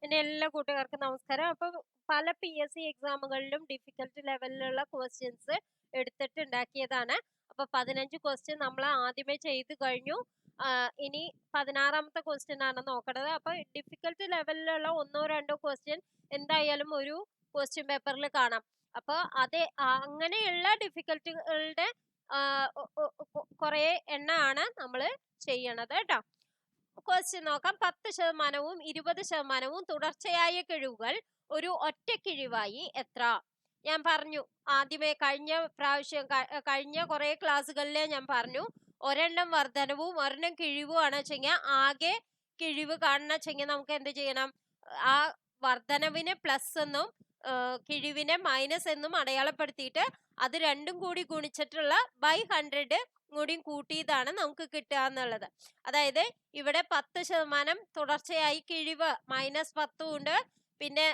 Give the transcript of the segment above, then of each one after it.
പിന്നെ എല്ലാ കൂട്ടുകാർക്കും നമസ്കാരം. അപ്പൊ പല PSC എക്സാമുകളിലും ഡിഫിക്കൽട്ട് ലെവലിലുള്ള ക്വസ്റ്റ്യൻസ് എടുത്തിട്ട് ഉണ്ടാക്കിയതാണ്. അപ്പൊ 15 ക്വസ്റ്റ്യൻ നമ്മൾ ആദ്യമേ ചെയ്ത് കഴിഞ്ഞു. ഇനി 16ാമത്തെ ക്വസ്റ്റ്യൻ ആണ് നോക്കണത്. അപ്പൊ ഡിഫിക്കൽട്ട് ലെവലിലുള്ള 1-2 ക്വസ്റ്റ്യൻ എന്തായാലും ഒരു ക്വസ്റ്റ്യൻ പേപ്പറിൽ കാണാം. അപ്പൊ അങ്ങനെയുള്ള ഡിഫിക്കൽട്ടുകളുടെ കുറെ എണ്ണമാണ് നമ്മൾ ചെയ്യണത് കേട്ടോ. ക്വസ്റ്റ്യൻ നോക്കാം. 10%വും 20%വും തുടർച്ചയായ കിഴിവുകൾ ഒരു ഒറ്റ കിഴിവായി എത്ര? ഞാൻ പറഞ്ഞു ആദ്യമേ കഴിഞ്ഞ കുറെ ക്ലാസ്സുകളിലെ ഞാൻ പറഞ്ഞു ഒരെണ്ണം വർധനവും ഒരെണ്ണം കിഴിവും ആണ് വെച്ചെങ്കിൽ ആകെ കിഴിവ് കാണുന്ന നമുക്ക് എന്ത് ചെയ്യണം? ആ വർധനവിനെ പ്ലസ് എന്നും കിഴിവിനെ മൈനസ് എന്നും അടയാളപ്പെടുത്തിയിട്ട് അത് രണ്ടും കൂടി ഗുണിച്ചിട്ടുള്ള ബൈ 100 കൂടി കൂട്ടിയതാണ് നമുക്ക് കിട്ടുക എന്നുള്ളത്. അതായത് ഇവിടെ 10% തുടർച്ചയായി കിഴിവ് -10 ഉണ്ട്. പിന്നെ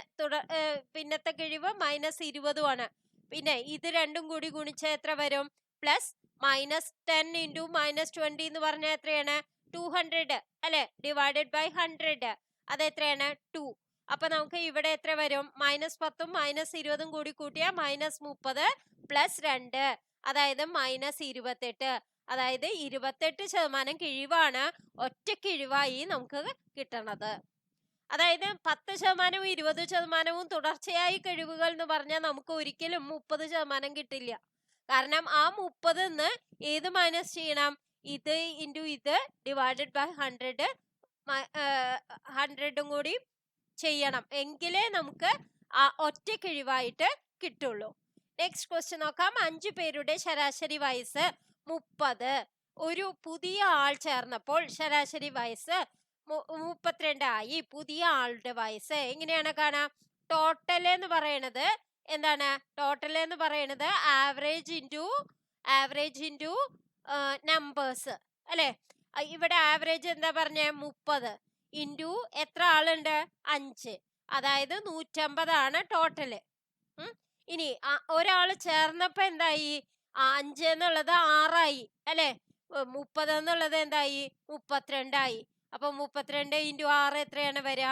പിന്നത്തെ കിഴിവ് -20 ആണ്. പിന്നെ ഇത് രണ്ടും കൂടി ഗുണിച്ച എത്ര വരും? പ്ലസ് -10 ഇൻറ്റു -20 എന്ന് പറഞ്ഞാൽ എത്രയാണ്? 200 അല്ലെ? ഡിവൈഡഡ് ബൈ 100 അത് എത്രയാണ്? 2. അപ്പൊ നമുക്ക് ഇവിടെ എത്ര വരും? -10ഉം -20ഉം കൂടി കൂട്ടിയ -30 പ്ലസ് 2 അതായത് -28. അതായത് 28% കിഴിവാണ് ഒറ്റ കിഴിവായി നമുക്ക് കിട്ടണത്. അതായത് 10%വും 20%വും തുടർച്ചയായി കിഴിവുകൾ എന്ന് പറഞ്ഞാൽ നമുക്ക് ഒരിക്കലും 30% കിട്ടില്ല. കാരണം ആ 30ന്ന് ഏത് മൈനസ് ചെയ്യണം? ഇത് ഇൻറ്റു ഇത് ഡിവൈഡഡ് ബൈ 100 കൂടി ചെയ്യണം. എങ്കിലേ നമുക്ക് ആ ഒറ്റ കിഴിവായിട്ട് കിട്ടുള്ളൂ. നെക്സ്റ്റ് ക്വസ്റ്റ്യൻ നോക്കാം. 5 പേരുടെ ശരാശരി വയസ്സ് 30. ഒരു പുതിയ ആൾ ചേർന്നപ്പോൾ ശരാശരി വയസ്സ് 32 ആയി. പുതിയ ആളുടെ വയസ്സ് എങ്ങനെയാണ് കാണാം? ടോട്ടൽ എന്ന് പറയണത് എന്താണ്? ടോട്ടൽ എന്ന് പറയണത് ആവറേജ് ഇൻറ്റു നമ്പേഴ്സ് അല്ലെ? ഇവിടെ ആവറേജ് എന്താ പറഞ്ഞേ? 30 ഇൻറ്റു എത്ര ആളുണ്ട്? 5. അതായത് 150 ആണ് ടോട്ടല്. ഇനി ഒരാള് ചേർന്നപ്പോ എന്തായി? 5 എന്നുള്ളത് 6 ആയി അല്ലെ? 30 എന്നുള്ളത് എന്തായി? 32 ആയി. അപ്പൊ 32 ഇൻറ്റു 6 എത്രയാണ് വരിക?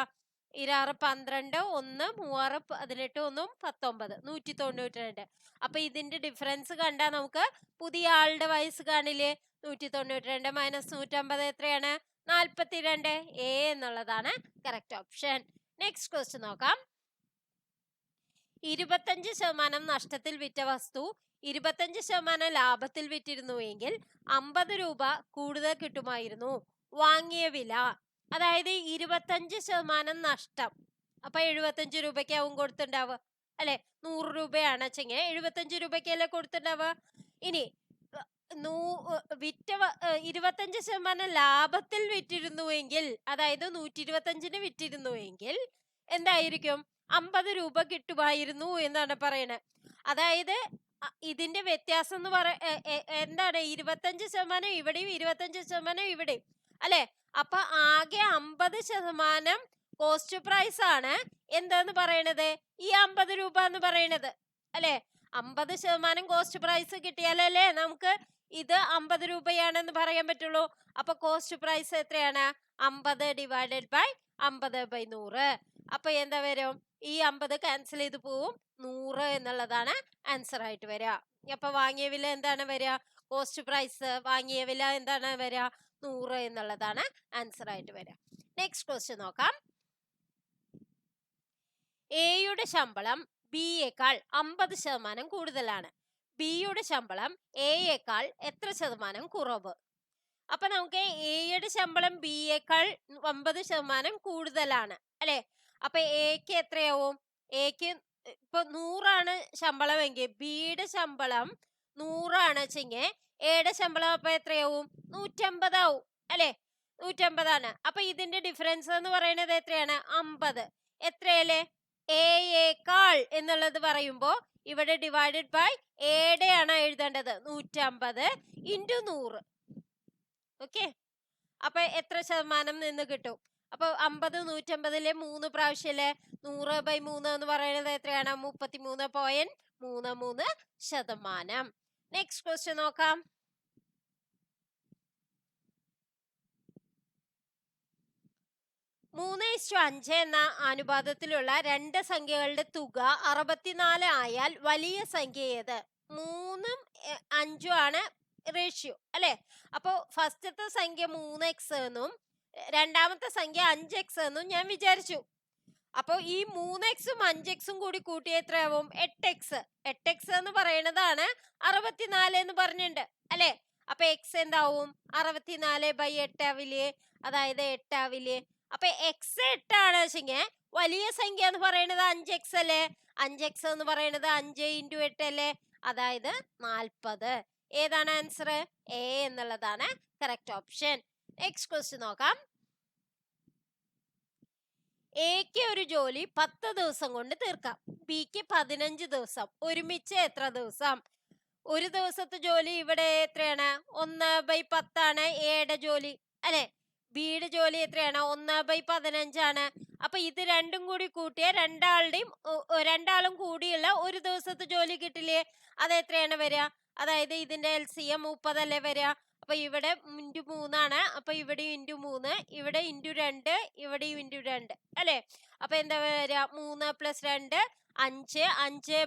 6 12 1 3 18 1 19 192. അപ്പൊ ഇതിന്റെ ഡിഫറൻസ് കണ്ടാൽ നമുക്ക് പുതിയ ആളുടെ വയസ്സ് കാണില്ലേ? 192 മൈനസ് 150 എത്രയാണ്? 42. എ എന്നുള്ളതാണ് കറക്റ്റ് ഓപ്ഷൻ. നെക്സ്റ്റ് ക്വസ്റ്റ്യൻ നോക്കാം. 25% നഷ്ടത്തിൽ വിറ്റ വസ്തു 25% ലാഭത്തിൽ വിറ്റിരുന്നുവെങ്കിൽ 50 രൂപ കൂടുതൽ കിട്ടുമായിരുന്നു. വാങ്ങിയ വില അതായത് 25% നഷ്ടം. അപ്പൊ 75 രൂപയ്ക്കാവും കൊടുത്തിണ്ടാവുക അല്ലെ? 100 രൂപയാണ് വെച്ചെങ്കിൽ 75 രൂപയ്ക്കല്ലേ കൊടുത്തിണ്ടാവുക. ഇനി 25% ലാഭത്തിൽ വിറ്റിരുന്നുവെങ്കിൽ അതായത് 125ന് വിറ്റിരുന്നുവെങ്കിൽ എന്തായിരിക്കും? 50 രൂപ കിട്ടുമായിരുന്നു എന്നാണ് പറയണത്. അതായത് ഇതിന്റെ വ്യത്യാസം എന്ന് എന്താണ്? 25% ഇവിടെയും 25% ഇവിടെയും അല്ലെ? അപ്പൊ ആകെ 50% കോസ്റ്റ് പ്രൈസ് ആണ് എന്താന്ന് പറയണത്? ഈ 50 രൂപ എന്ന് പറയണത് അല്ലെ? 50% കോസ്റ്റ് പ്രൈസ് കിട്ടിയാലല്ലേ നമുക്ക് ഇത് 50 രൂപയാണെന്ന് പറയാൻ പറ്റുള്ളൂ. അപ്പൊ കോസ്റ്റ് പ്രൈസ് എത്രയാണ്? 50 ഡിവൈഡഡ് ബൈ 50/100. അപ്പൊ എന്താ വരും? ഈ 50 ക്യാൻസൽ ചെയ്ത് പോവും. 100 എന്നുള്ളതാണ് ആൻസർ ആയിട്ട് വരിക. അപ്പൊ വാങ്ങിയ വില എന്താണ് വരിക? കോസ്റ്റ് പ്രൈസ് വാങ്ങിയ വില എന്താണ് വരിക? 100 എന്നുള്ളതാണ് ആൻസർ ആയിട്ട് വരിക. നെക്സ്റ്റ് ക്വസ്റ്റ്യൻ നോക്കാം. എയുടെ ശമ്പളം ബിയേക്കാൾ 50% കൂടുതലാണ്. ബിയുടെ ശമ്പളം എയേക്കാൾ എത്ര ശതമാനം കുറവ്? അപ്പൊ നമുക്ക് എയുടെ ശമ്പളം ബിയേക്കാൾ 50% കൂടുതലാണ് അല്ലെ? അപ്പൊ എക്ക് എത്രയാവും? എക്ക് ഇപ്പൊ 100 ശമ്പളമെങ്കിൽ ബിയുടെ ശമ്പളം 100 വെച്ചെങ്കിൽ എയുടെ ശമ്പളം അപ്പൊ എത്രയാവും? 150 ആവും അല്ലെ? 150 അപ്പൊ ഇതിന്റെ ഡിഫറൻസ് എന്ന് പറയുന്നത് എത്രയാണ്? 50. എത്രയല്ലേ? എയേക്കാൾ എന്നുള്ളത് പറയുമ്പോ ഇവിടെ ഡിവൈഡഡ് ബൈ എയുടെ ആണ് എഴുതേണ്ടത്. 150 ഇൻറ്റു 100. ഓക്കെ, അപ്പൊ എത്ര ശതമാനം നിന്ന് കിട്ടും? അപ്പൊ 50 150 3 പ്രാവശ്യല്ലേ? 100/3 എന്ന് പറയുന്നത് എത്രയാണ്? 33.33%. നെക്സ്റ്റ് ക്വസ്റ്റ്യൻ നോക്കാം. 3:5 എന്ന അനുപാതത്തിലുള്ള രണ്ട് സംഖ്യകളുടെ തുക 64 ആയാൽ വലിയ സംഖ്യ ഏത്? 3ഉം 5ഉം ആണ് റേഷ്യോ അല്ലെ. അപ്പൊ ഫസ്റ്റത്തെ സംഖ്യ 3x എന്നും രണ്ടാമത്തെ സംഖ്യ 5x എന്നും ഞാൻ വിചാരിച്ചു. അപ്പൊ ഈ 3xും 5xും കൂടി കൂട്ടി എത്രയാവും? 8x. 8x എന്ന് പറയുന്നതാണ് 64 എന്ന് പറഞ്ഞിട്ടുണ്ട് അല്ലെ. അപ്പൊ x എന്താവും? 64/8 ആവില്ലേ? അതായത് 8 ആവില്ലേ? അപ്പൊ x 8 ആണ് വെച്ചെങ്കിൽ വലിയ സംഖ്യ എന്ന് പറയുന്നത് 5x അല്ലേ. 5x എന്ന് പറയുന്നത് 5 × 8 അല്ലേ. അതായത് 40. ഏതാണ് ആൻസർ? എ എന്നുള്ളതാണ് കറക്റ്റ് ഓപ്ഷൻ. നെക്സ്റ്റ് ക്വസ്റ്റ്യൻ നോക്കാം. എക്ക് ഒരു ജോലി 10 ദിവസം കൊണ്ട് തീർക്കാം, ബിക്ക് 15 ദിവസം. ഒരുമിച്ച് എത്ര ദിവസം? ഒരു ദിവസത്തെ ജോലി ഇവിടെ എത്രയാണ്? 1/10 ആണ് എയുടെ ജോലി അല്ലെ. ബിയുടെ ജോലി എത്രയാണ്? 1/15 ആണ്. അപ്പൊ ഇത് രണ്ടും കൂടി കൂട്ടിയ രണ്ടാളും കൂടിയുള്ള ഒരു ദിവസത്തെ ജോലി കിട്ടില്ലേ? അത് എത്രയാണ് വരിക? അതായത് ഇതിന്റെ LCM 30 അല്ലേ വരിക. അപ്പൊ ഇവിടെ × 3 ആണ്. അപ്പൊ ഇവിടെ × 3, ഇവിടെ × 2, ഇവിടെ × 2 അല്ലെ. അപ്പൊ എന്താ വരിക? 3 + 2 5.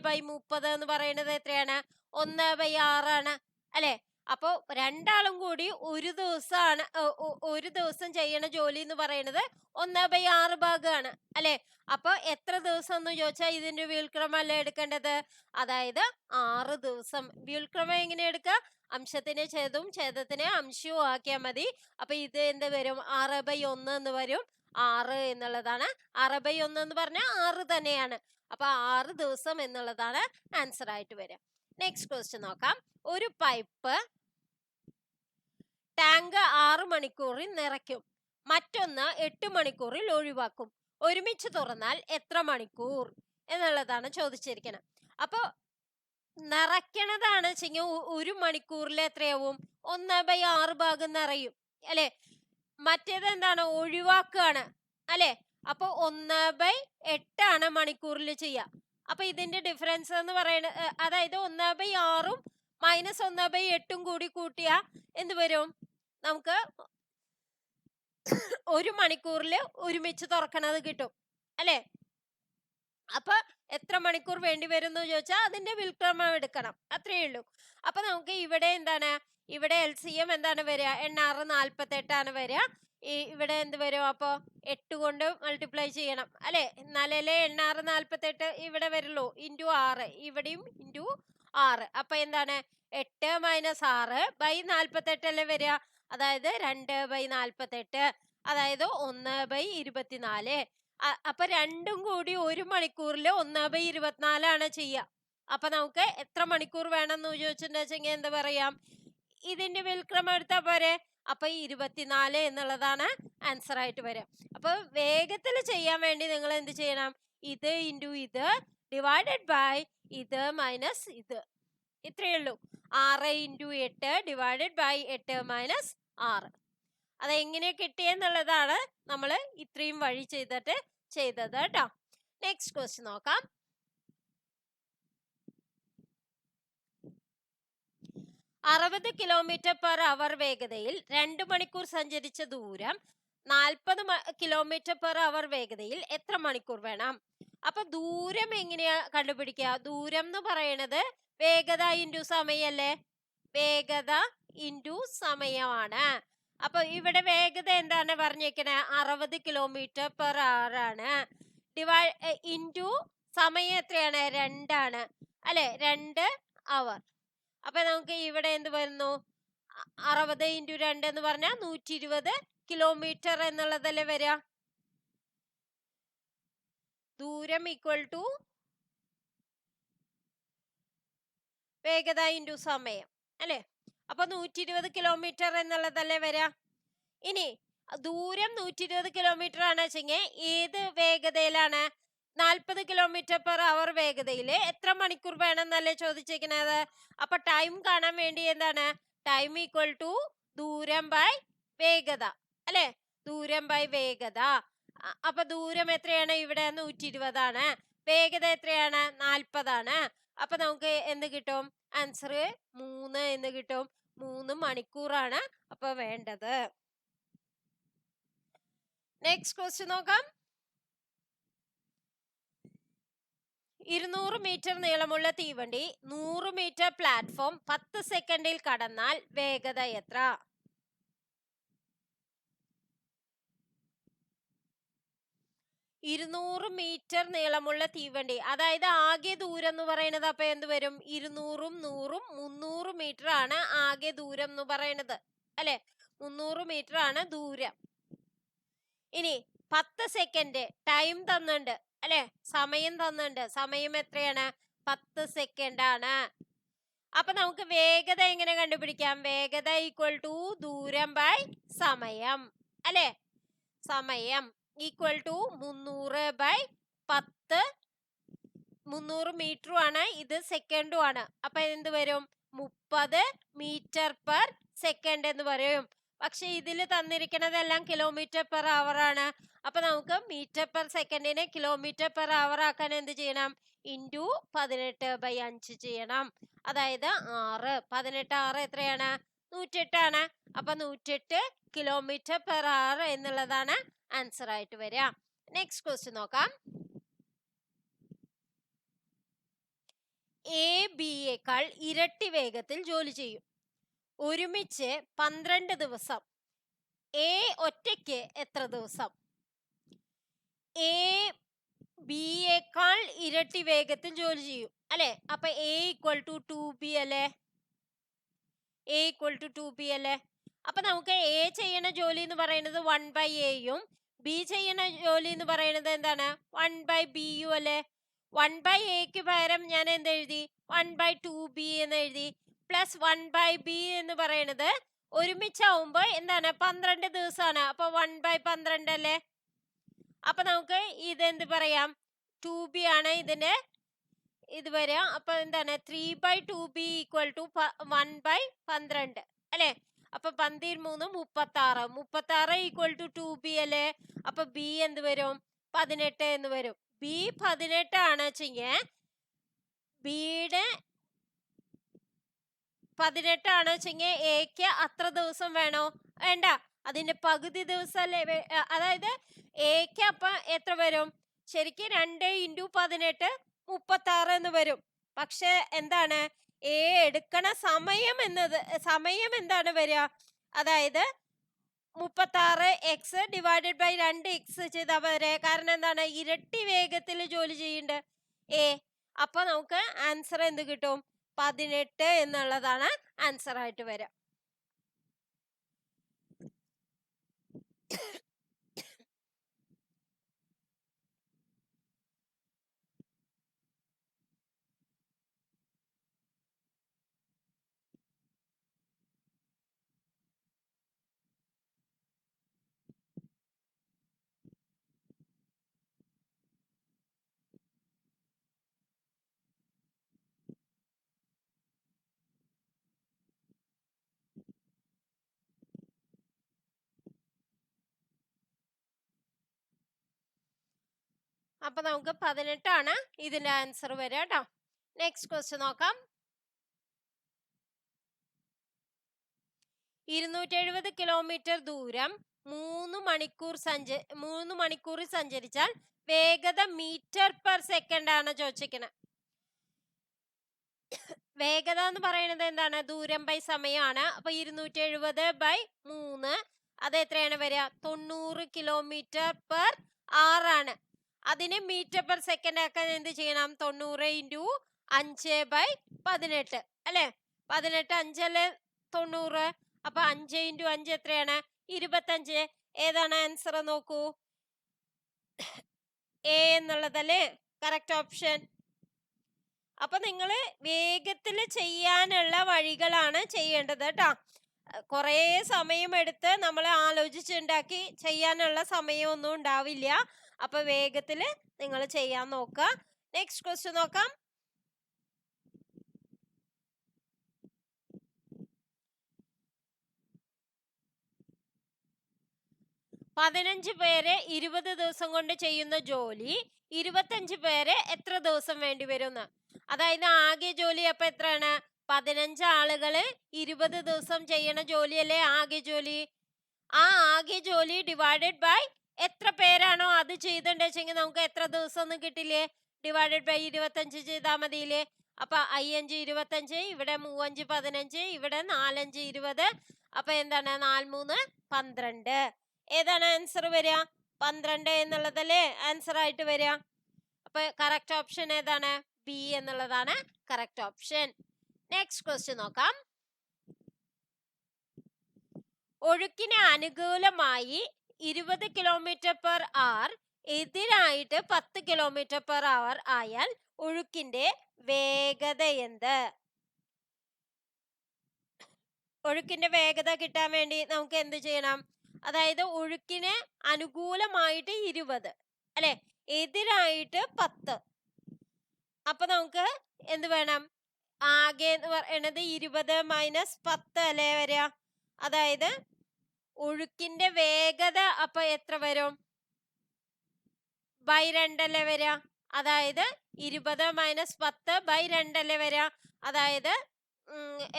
5/30 എന്ന് പറയുന്നത് എത്രയാണ്? 1/6 ആണ് അല്ലെ. അപ്പൊ രണ്ടാളും കൂടി ഒരു ദിവസം ചെയ്യണ ജോലി എന്ന് പറയുന്നത് 1/6 ഭാഗമാണ് അല്ലെ. അപ്പൊ എത്ര ദിവസം എന്ന് ചോദിച്ചാൽ ഇതിന്റെ വ്യുൽക്രമം അല്ലേ എടുക്കേണ്ടത്. അതായത് 6 ദിവസം. വ്യുൽക്രമം എങ്ങനെ എടുക്കുക? അംശത്തിനെ ഛേദവും ഛേദത്തിനെ അംശവും ആക്കിയാൽ മതി. അപ്പൊ ഇത് എന്ത് വരും? 6/1 എന്ന് വരും. 6 എന്നുള്ളതാണ്. 6/1 എന്ന് പറഞ്ഞാൽ 6 തന്നെയാണ്. അപ്പൊ 6 ദിവസം എന്നുള്ളതാണ് ആൻസർ ആയിട്ട് വരിക. നെക്സ്റ്റ് ക്വസ്റ്റ്യൻ നോക്കാം. ഒരു പൈപ്പ് ടാങ്ക് 6 മണിക്കൂറിൽ നിറയ്ക്കും, മറ്റൊന്ന് 8 മണിക്കൂറിൽ ഒഴിവാക്കും. ഒരുമിച്ച് തുറന്നാൽ എത്ര മണിക്കൂർ എന്നുള്ളതാണ് ചോദിച്ചിരിക്കുന്നത്. അപ്പൊ നിറയ്ക്കണതാണ് വെച്ചെങ്കിൽ 1 മണിക്കൂറിൽ എത്രയാവും? 1/6 ഭാഗം നിറയും അല്ലെ. മറ്റേത് എന്താണ്? ഒഴിവാക്കുകയാണ് അല്ലെ. അപ്പൊ 1/8 ആണ് മണിക്കൂറിൽ ചെയ്യുക. അപ്പൊ ഇതിന്റെ ഡിഫറൻസ് എന്ന് പറയുന്നത് അതായത് 1/6ഉം -1/8ഉം കൂടി കൂട്ടിയ എന്ത് വരും? നമുക്ക് 1 മണിക്കൂറിൽ ഒരുമിച്ച് തുറക്കണത് കിട്ടും അല്ലെ. അപ്പൊ എത്ര മണിക്കൂർ വേണ്ടി വരും എന്ന് ചോദിച്ചാൽ അതിന്റെ വ്യുൽക്രമം എടുക്കണം, അത്രയേ ഉള്ളൂ. അപ്പൊ നമുക്ക് ഇവിടെ എന്താണ്? ഇവിടെ LCM എന്താണ് വരിക? 8 × 6 = 48 ആണ് വരിക. ഇവിടെ എന്ത് വരും? അപ്പൊ 8 കൊണ്ട് മൾട്ടിപ്ലൈ ചെയ്യണം അല്ലെ. എന്നാലല്ലേ 8 × 6 = 48 ഇവിടെ വരുള്ളൂ. × 6 ഇവിടെയും × 6. അപ്പൊ എന്താണ്? 8 - 6/48 അല്ലേ വരിക. അതായത് 2/48, അതായത് 1/24. അപ്പൊ രണ്ടും കൂടി 1 മണിക്കൂറിൽ 1/24 ആണ് ചെയ്യുക. അപ്പൊ നമുക്ക് എത്ര മണിക്കൂർ വേണം എന്ന് ചോദിച്ചിട്ടുണ്ടെങ്കിൽ എന്താ പറയാം? ഇതിന്റെ വ്യുൽക്രമം എടുത്താൽ പോരെ. അപ്പൊ 24 എന്നുള്ളതാണ് ആൻസർ ആയിട്ട് വരിക. അപ്പൊ വേഗത്തിൽ ചെയ്യാൻ വേണ്ടി നിങ്ങൾ എന്ത് ചെയ്യണം? ഇത് × ഇത് ഡിവൈഡഡ് ബൈ ഇത് മൈനസ് ഇത്. ഇത്രയേ ഉള്ളൂ. 6 × 8 ഡിവൈഡഡ് ബൈ 8 - 6. അത് എങ്ങനെ കിട്ടിയെന്നുള്ളതാണ് നമ്മൾ ഇത്രയും വഴി ചെയ്തത് കേട്ടോ. നെക്സ്റ്റ് ക്വസ്റ്റ്യൻ നോക്കാം. 60 km/h വേഗതയിൽ 2 മണിക്കൂർ സഞ്ചരിച്ച ദൂരം 40 km/h വേഗതയിൽ എത്ര മണിക്കൂർ വേണം? അപ്പൊ ദൂരം എങ്ങനെയാ കണ്ടുപിടിക്കുക? ദൂരം എന്ന് പറയുന്നത് വേഗത × സമയല്ലേ. വേഗത × സമയമാണ്. അപ്പൊ ഇവിടെ വേഗത എന്താണ് പറഞ്ഞേക്കണേ? 60 km/h ആണ്. × സമയം എത്രയാണ്? 2 ആണ് അല്ലെ. 2 അവർ. അപ്പൊ നമുക്ക് ഇവിടെ എന്ത് വരുന്നു? 60 × 2 എന്ന് പറഞ്ഞാൽ 120 കിലോമീറ്റർ എന്നുള്ളതല്ലേ വരിക. ദൂരം = വേഗത × സമയം അല്ലെ. അപ്പൊ 120 കിലോമീറ്റർ എന്നുള്ളതല്ലേ വരിക. ഇനി ദൂരം 120 കിലോമീറ്റർ ആണ് വെച്ചെങ്കിൽ ഏത് വേഗതയിലാണ്? 40 km/h വേഗതയിൽ എത്ര മണിക്കൂർ വേണം എന്നല്ലേ ചോദിച്ചിരിക്കുന്നത്. അപ്പൊ ടൈം കാണാൻ വേണ്ടി എന്താണ്? ടൈം = ദൂരം ബൈ വേഗത അല്ലെ. ദൂരം ബൈ വേഗത. അപ്പൊ ദൂരം എത്രയാണ്? ഇവിടെ 120 ആണ്. വേഗത എത്രയാണ്? 40 ആണ്. അപ്പൊ നമുക്ക് എന്ത് കിട്ടും? ആൻസർ 3 എന്ന് കിട്ടും. 3 മണിക്കൂറാണ് അപ്പൊ വേണ്ടത്. നെക്സ്റ്റ് ക്വസ്റ്റ്യൻ നോക്കാം. 200 മീറ്റർ നീളമുള്ള തീവണ്ടി 100 മീറ്റർ പ്ലാറ്റ്ഫോം 10 സെക്കൻഡിൽ കടന്നാൽ വേഗത എത്ര? 200 മീറ്റർ നീളമുള്ള തീവണ്ടി, അതായത് ആകെ ദൂരം എന്ന് പറയുന്നത് അപ്പൊ എന്ത് വരും? 200ഉം 100ഉം 300 മീറ്റർ ആണ് ആകെ ദൂരം എന്ന് പറയുന്നത് അല്ലെ. 300 മീറ്റർ ആണ് ദൂരം. ഇനി 10 സെക്കൻഡ് ടൈം തന്നുണ്ട് അല്ലെ, സമയം തന്നുണ്ട്. സമയം എത്രയാണ്? 10 സെക്കൻഡ് ആണ്. അപ്പൊ നമുക്ക് വേഗത എങ്ങനെ കണ്ടുപിടിക്കാം? വേഗത ഈക്വൽ ടു ദൂരം ബൈ സമയം അല്ലെ. സമയം ഈക്വൽ ടു 300/10. 300 മീറ്ററും ആണ്, ഇത് സെക്കൻഡും ആണ്. അപ്പൊ എന്ത് വരും? 30 മീറ്റർ പെർ സെക്കൻഡ് എന്ന് പറയും. പക്ഷെ ഇതിൽ തന്നിരിക്കുന്നതെല്ലാം കിലോമീറ്റർ പെർ അവർ ആണ്. അപ്പൊ നമുക്ക് മീറ്റർ പെർ സെക്കൻഡിനെ കിലോമീറ്റർ പെർ അവർ ആക്കാൻ എന്ത് ചെയ്യണം? ഇൻറ്റു 18/5 ചെയ്യണം. അതായത് 6. 18 6 എത്രയാണ്? 108 ആണ്. അപ്പൊ 108 കിലോമീറ്റർ പെർ അവർ എന്നുള്ളതാണ് ആൻസർ ആയിട്ട് വരിക. നെക്സ്റ്റ് ക്വസ്റ്റ്യൻ നോക്കാം. എ ബിയേക്കാൾ ഇരട്ടി വേഗത്തിൽ ജോലി ചെയ്യും. ഒരുമിച്ച് 12 ദിവസം. എ ഒറ്റയ്ക്ക് എത്ര ദിവസം? എ ബിയേക്കാൾ ഇരട്ടി വേഗത്തിൽ ജോലി ചെയ്യും അല്ലെ. അപ്പൊ എ ഈക്വൽ ടു 2b അല്ലെ. എ ഈക്വൽ ടു 2b അല്ലെ. അപ്പൊ നമുക്ക് എ ചെയ്യുന്ന ജോലി എന്ന് പറയുന്നത് 1/aയും ബി ചെയ്യുന്ന ജോലി എന്ന് പറയുന്നത് എന്താണ്? 1/bയും അല്ലെ. 1/aക്ക് പകരം ഞാൻ എന്ത് എഴുതി? 1/2b എന്ന് എഴുതി. പ്ലസ് 1/b എന്ന് പറയുന്നത് ഒരുമിച്ചാവുമ്പോ എന്താണ്? 12 ദിവസമാണ്. അപ്പൊ 1/12 അല്ലേ. അപ്പൊ നമുക്ക് ഇതെന്ത് പറയാം? 2b ആണ് ഇതിന്റെ ഇത് വരിക. അപ്പൊ എന്താണ്? 3/2b ഈക്വൽ ടു 1/12 അല്ലെ. അപ്പൊ 13 36. 36 ഈക്വൽ ടു 2b അല്ലെ. അപ്പൊ ബി എന്ത് വരും? 18 എന്ന് വരും. ബി 18 ആണ് വെച്ചെങ്കിൽ ബിയുടെ 18 ആണ് വെച്ചെങ്കിൽ എക്ക് അത്ര ദിവസം വേണോ? വേണ്ട, അതിന്റെ പകുതി ദിവസം അല്ലേ. അതായത് എക്ക് അപ്പൊ എത്ര വരും? ശരിക്കും 2 × 18 36 എന്ന് വരും. പക്ഷെ എന്താണ്? എ എടുക്കണ സമയം എന്താണ് വരിക? അതായത് 36x ഡിവൈഡഡ് ബൈ 2x ചെയ്താൽ വരെ. കാരണം എന്താണ്? ഇരട്ടി വേഗത്തിൽ ജോലി ചെയ്യുന്നുണ്ട് എ. അപ്പൊ നമുക്ക് ആൻസർ എന്ത് കിട്ടും? 18 എന്നുള്ളതാണ് ആൻസർ ആയിട്ട് വരിക. അപ്പൊ നമുക്ക് 18 ആണ് ഇതിന്റെ ആൻസർ വരിക കേട്ടോ. നെക്സ്റ്റ് ക്വസ്റ്റ്യൻ നോക്കാം. 270 കിലോമീറ്റർ ദൂരം 3 മണിക്കൂറിൽ സഞ്ചരിച്ചാൽ വേഗത മീറ്റർ പെർ സെക്കൻഡ് ആണ് ചോദിച്ചിരിക്കുന്നത്. വേഗത എന്ന് പറയുന്നത് എന്താണ്? ദൂരം ബൈ സമയമാണ്. അപ്പൊ 270/3 അത് എത്രയാണ് വരിക? 90 കിലോമീറ്റർ പെർ അവർ ആണ്. അതിനെ മീറ്റർ പെർ സെക്കൻഡ് ആക്കാൻ എന്ത് ചെയ്യണം? 90 × 5/18 അല്ലെ. 18 5 അല്ലെ 90. അപ്പൊ 5 × 5 എത്രയാണ്? 25. ഏതാണ് ആൻസർ നോക്കൂ? എ എന്നുള്ളതല്ലേ കറക്റ്റ് ഓപ്ഷൻ. അപ്പൊ നിങ്ങൾ വേഗത്തിൽ ചെയ്യാനുള്ള വഴികളാണ് ചെയ്യേണ്ടത് കേട്ടോ. കുറേ സമയമെടുത്ത് നമ്മൾ ആലോചിച്ചുണ്ടാക്കി ചെയ്യാനുള്ള സമയമൊന്നും ഉണ്ടാവില്ല. അപ്പൊ വേഗത്തിൽ നിങ്ങൾ ചെയ്യാൻ നോക്കുക. നെക്സ്റ്റ് ക്വസ്റ്റ്യൻ നോക്കാം. 15 പേര് 20 ദിവസം കൊണ്ട് ചെയ്യുന്ന ജോലി 25 പേര് എത്ര ദിവസം വേണ്ടി വരും? അതായത് ആകെ ജോലി അപ്പൊ എത്രയാണ്? 15 ആളുകള് 20 ദിവസം ചെയ്യണ ജോലിയല്ലേ ആകെ ജോലി. ആ ആകെ ജോലി ഡിവൈഡഡ് ബൈ എത്ര പേരാണോ അത് ചെയ്തിട്ടുണ്ടെങ്കിൽ നമുക്ക് എത്ര ദിവസം ഒന്നും കിട്ടില്ലേ? ഡിവൈഡഡ് ബൈ 25 ചെയ്താൽ മതിയില്ലേ? അപ്പൊ 5 25, ഇവിടെ 3 15, ഇവിടെ 4 20. അപ്പൊ എന്താണ് 4 3 12. ഏതാണ് ആൻസർ വരിക? 12 എന്നുള്ളതല്ലേ ആൻസർ ആയിട്ട് വരിക. അപ്പൊ കറക്റ്റ് ഓപ്ഷൻ ഏതാണ്? ബി എന്നുള്ളതാണ് കറക്റ്റ് ഓപ്ഷൻ. നെക്സ്റ്റ് ക്വസ്റ്റ്യൻ നോക്കാം. ഒഴുക്കിന് അനുകൂലമായി 20 km/h, എതിരായിട്ട് 10 km/h ആയാൽ ഒഴുക്കിന്റെ വേഗത എന്ത്? ഒഴുക്കിന്റെ വേഗത കിട്ടാൻ വേണ്ടി നമുക്ക് എന്ത് ചെയ്യണം? അതായത് ഒഴുക്കിന് അനുകൂലമായിട്ട് 20 അല്ലെ, എതിരായിട്ട് 10. അപ്പൊ നമുക്ക് എന്ത് വേണം? ആകെ എന്ന് പറയുന്നത് 20 - 10 അല്ലേ വരിക? അതായത് ഒഴുക്കിന്റെ വേഗത അപ്പൊ എത്ര വരും? ബൈ 2 അല്ലേ വരിക? അതായത് 20 - 10 ബൈ 2 അല്ലേ വരിക? അതായത്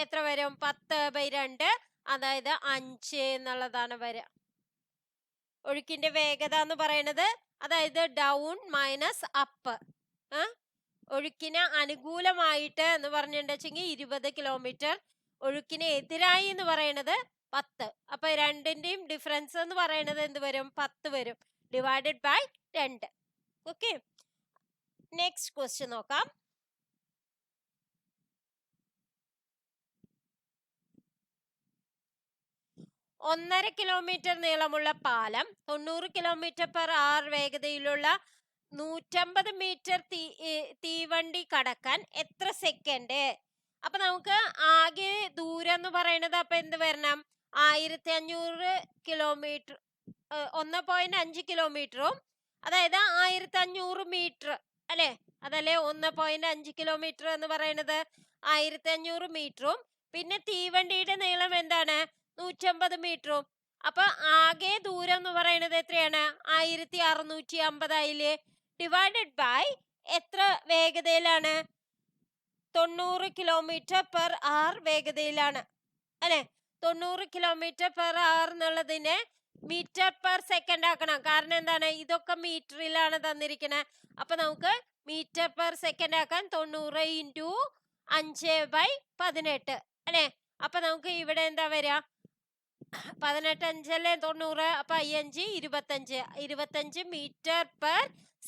എത്ര വരും? 10/2, അതായത് 5 എന്നുള്ളതാണ് വരിക. ഒഴുക്കിന്റെ വേഗത എന്ന് പറയുന്നത് അതായത് ഡൗൺ മൈനസ് അപ്പ്. ഒഴുക്കിന് അനുകൂലമായിട്ട് എന്ന് പറഞ്ഞിട്ടുണ്ടെങ്കിൽ 20 കിലോമീറ്റർ, ഒഴുക്കിന് എതിരായി എന്ന് പറയുന്നത് 10. അപ്പൊ രണ്ടിന്റെയും ഡിഫറൻസ് എന്ന് പറയുന്നത് എന്ത് വരും? 10 വരും, divided by 2. Okay, next question നോക്കാം. ഒന്നര കിലോമീറ്റർ നീളമുള്ള പാലം 90 km/h വേഗതയിലുള്ള 150 മീറ്റർ തീവണ്ടി കടക്കാൻ എത്ര സെക്കൻഡ്? അപ്പൊ നമുക്ക് ആകെ ദൂരം എന്ന് പറയുന്നത് അപ്പൊ എന്ത് വരണം? 1500 കിലോമീറ്റർ, 1.5 കിലോമീറ്ററും, അതായത് 1500 മീറ്റർ അല്ലെ, അതല്ലേ 1.5 കിലോമീറ്റർ എന്ന് പറയുന്നത്? 1500 മീറ്ററും പിന്നെ തീവണ്ടിയുടെ നീളം എന്താണ്? 150 മീറ്ററും. അപ്പൊ ആകെ ദൂരം എന്ന് പറയുന്നത് എത്രയാണ്? 1650 ആയില്ലേ? ഡിവൈഡഡ് ബൈ എത്ര വേഗതയിലാണ്? 90 km/h വേഗതയിലാണ് അല്ലെ. 90 km/h എന്നുള്ളതിനെ മീറ്റർ പെർ സെക്കൻഡ് ആക്കണം. കാരണം എന്താണ്? ഇതൊക്കെ മീറ്ററിലാണ് തന്നിരിക്കുന്നത്. അപ്പൊ നമുക്ക് മീറ്റർ പെർ സെക്കൻഡ് ആക്കാൻ 90 × 5/18 അല്ലെ. അപ്പൊ നമുക്ക് ഇവിടെ എന്താ വരിക? 18 5 90, അപ്പൊ 5 25, 25 മീറ്റർ പെർ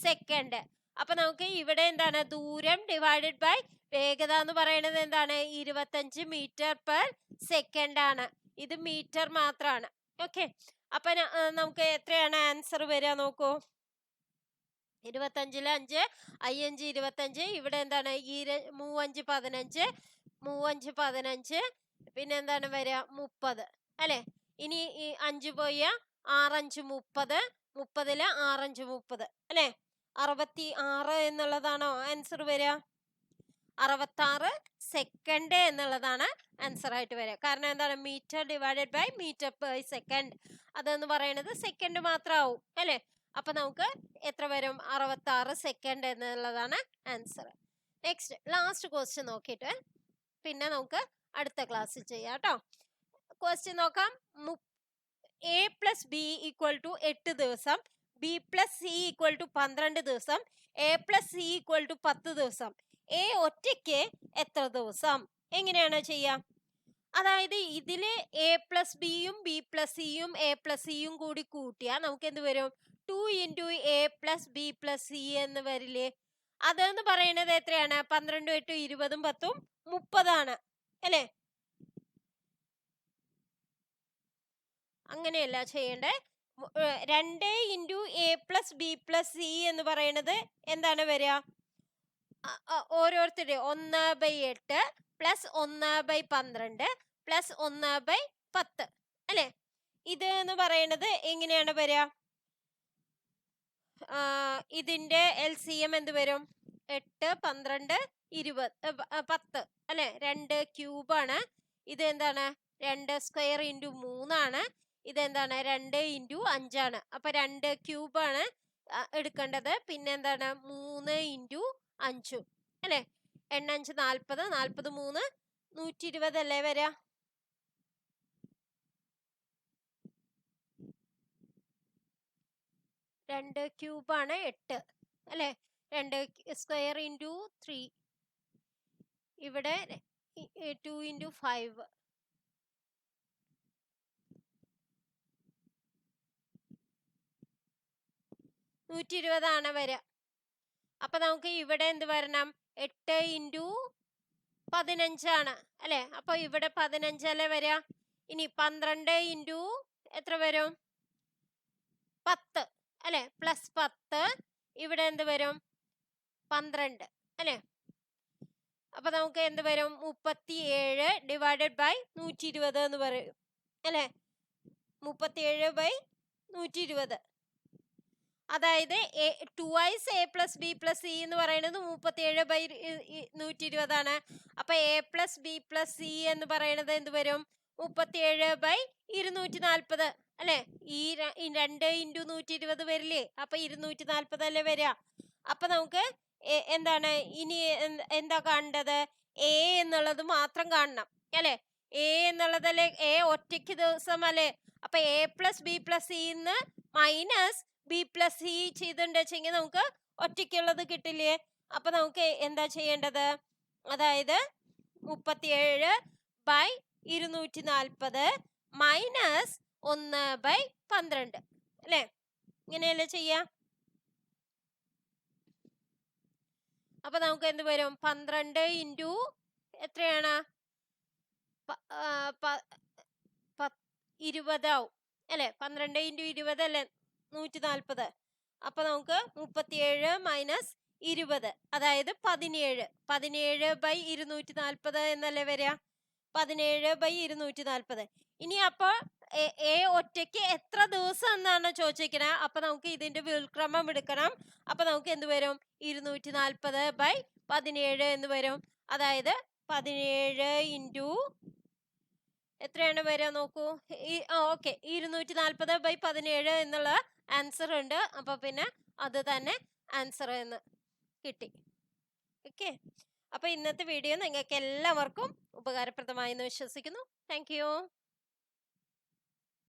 സെക്കൻഡ്. അപ്പൊ നമുക്ക് ഇവിടെ എന്താണ്? ദൂരം ഡിവൈഡഡ് ബൈ വേഗത എന്ന് പറയുന്നത് എന്താണ്? 25 മീറ്റർ പെർ സെക്കൻഡ് ആണ്. ഇത് മീറ്റർ മാത്രമാണ്. ഓക്കെ, അപ്പൊ നമുക്ക് എത്രയാണ് ആൻസർ വരിക നോക്കൂ. 25 5, 5 25, ഇവിടെ എന്താണ്? 3 5 15, 3 5 15, പിന്നെ എന്താണ് വരിക? 30 അല്ലെ. ഇനി ഈ 5 പോയ 6 5 30, 30 6 5 30 അല്ലെ. 66 എന്നുള്ളതാണോ ആൻസർ വരിക? 66 സെക്കൻഡ് എന്നുള്ളതാണ് ആൻസർ ആയിട്ട് വരിക. കാരണം എന്താണ്? Metre divided by metre per second, അതെന്ന് പറയുന്നത് സെക്കൻഡ് മാത്രമാവും അല്ലെ. അപ്പൊ നമുക്ക് എത്ര വരും? 66 സെക്കൻഡ് എന്നുള്ളതാണ് ആൻസർ. നെക്സ്റ്റ് ലാസ്റ്റ് ക്വസ്റ്റ്യൻ നോക്കിയിട്ട് പിന്നെ നമുക്ക് അടുത്ത ക്ലാസ്സിൽ ചെയ്യാം കേട്ടോ. ക്വസ്റ്റ്യൻ നോക്കാം. A + B = 8 ദിവസം, B + C = 12 ദിവസം, A + C = 10 ദിവസം. A ഒറ്റയ്ക്ക് എത്ര ദിവസം? എങ്ങനെയാണ് ചെയ്യാം? അതായത് ഇതില് A + B യും B + C യും A + C യും കൂടി കൂട്ടിയാൽ നമുക്ക് എന്ത് വരും? 2 × A + B + C എന്ന് വരില്ലേ? അതെന്ന് പറയുന്നത് എത്രയാണ്? 12 8 20 10 30 ആണ് അല്ലെ. അങ്ങനെയല്ല ചെയ്യണ്ടേ. 2 × A + B + C എന്ന് പറയുന്നത് എന്താണ് വരിക? ഓരോരുത്തരുടെ 1/8 + 1/12 + 1/10 അല്ലെ. ഇത് എന്ന് പറയുന്നത് എങ്ങനെയാണ് വരിക? ഇതിന്റെ LCM എന്ത് വരും? 8 12 20 10 അല്ലെ. 2 ക്യൂബാണ്. ഇത് എന്താണ്? 2² × 3 ആണ്. ഇതെന്താണ്? 2 × 5 ആണ്. അപ്പൊ 2 ക്യൂബാണ് എടുക്കേണ്ടത്. പിന്നെ എന്താണ്? 3 × 5 അല്ലെ. 8 5 40, 40 3 120 അല്ലേ വരിക? 2 ക്യൂബാണ് 8 അല്ലേ? 2 സ്ക്വയർ ഇൻറ്റു 3, ഇവിടെ 2 ഇൻറ്റു 5, 120 വരിക. അപ്പൊ നമുക്ക് ഇവിടെ എന്ത് വരണം? 8 ഇൻറ്റു 15 അല്ലെ? അപ്പൊ ഇവിടെ 15 അല്ലേ വരിക. ഇനി 12 ഇൻറ്റു എത്ര വരും? 10 അല്ലെ? പ്ലസ് 10, ഇവിടെ എന്ത് വരും? 12 അല്ലെ? അപ്പൊ നമുക്ക് എന്ത് വരും? 37 ഡിവൈഡഡ് ബൈ 120 എന്ന് പറയും അല്ലെ? 37 ബൈ 120. അതായത് 2i's a plus b plus c എന്ന് പറയുന്നത് 37 ബൈ 120 അപ്പൊ a plus b plus c എന്ന് പറയുന്നത് എന്ത് വരും? 37 ബൈ 240 അല്ലെ? ഈ 2 ഇൻറ്റു 120 വരില്ലേ? അപ്പൊ 240 അല്ലേ വരിക. അപ്പൊ നമുക്ക് എന്താണ് ഇനി എന്താ കാണേണ്ടത്? a എന്നുള്ളത് മാത്രം കാണണം അല്ലെ? a എന്നുള്ളതല്ലേ? a ഒറ്റയ്ക്ക് ദിവസം അല്ലെ? അപ്പൊ a plus b plus c minus B plus C ചെയ്തിട്ടുണ്ടെങ്കിൽ നമുക്ക് ഒറ്റയ്ക്കുള്ളത് കിട്ടില്ലേ? അപ്പൊ നമുക്ക് എന്താ ചെയ്യേണ്ടത്? അതായത് 37 ബൈ 240 മൈനസ് 1 ബൈ 12 അല്ലെ? ഇങ്ങനെയല്ലേ ചെയ്യാ? അപ്പൊ നമുക്ക് എന്ത് വരും? 12 ഇൻറ്റു എത്രയാണ്? 20 ആവും അല്ലെ? 12 ഇൻറ്റു 20 അല്ലെ 140. അപ്പൊ നമുക്ക് 37 മൈനസ് 20, അതായത് 17 ബൈ 240 എന്നല്ലേ വരിക? 17 ബൈ 240. ഇനി അപ്പൊ എ ഒറ്റയ്ക്ക് എത്ര ദിവസം എന്നാണ് ചോദിച്ചിരിക്കണേ? അപ്പൊ നമുക്ക് ഇതിന്റെ വ്യുൽക്രമം എടുക്കണം. അപ്പൊ നമുക്ക് എന്ത് വരും? 240 ബൈ 17 എന്ന് വരും. അതായത് 17 ഇൻറ്റു എത്രയാണ് വരിക നോക്കൂ. ഓക്കെ, 240 ബൈ 17 എന്നുള്ള ആൻസർ ഉണ്ട്. അപ്പൊ പിന്നെ അത് തന്നെ ആൻസർ എന്ന് കിട്ടി. ഓക്കെ, അപ്പൊ ഇന്നത്തെ വീഡിയോ നിങ്ങൾക്ക് എല്ലാവർക്കും ഉപകാരപ്രദമായി എന്ന് വിശ്വസിക്കുന്നു. Thank you.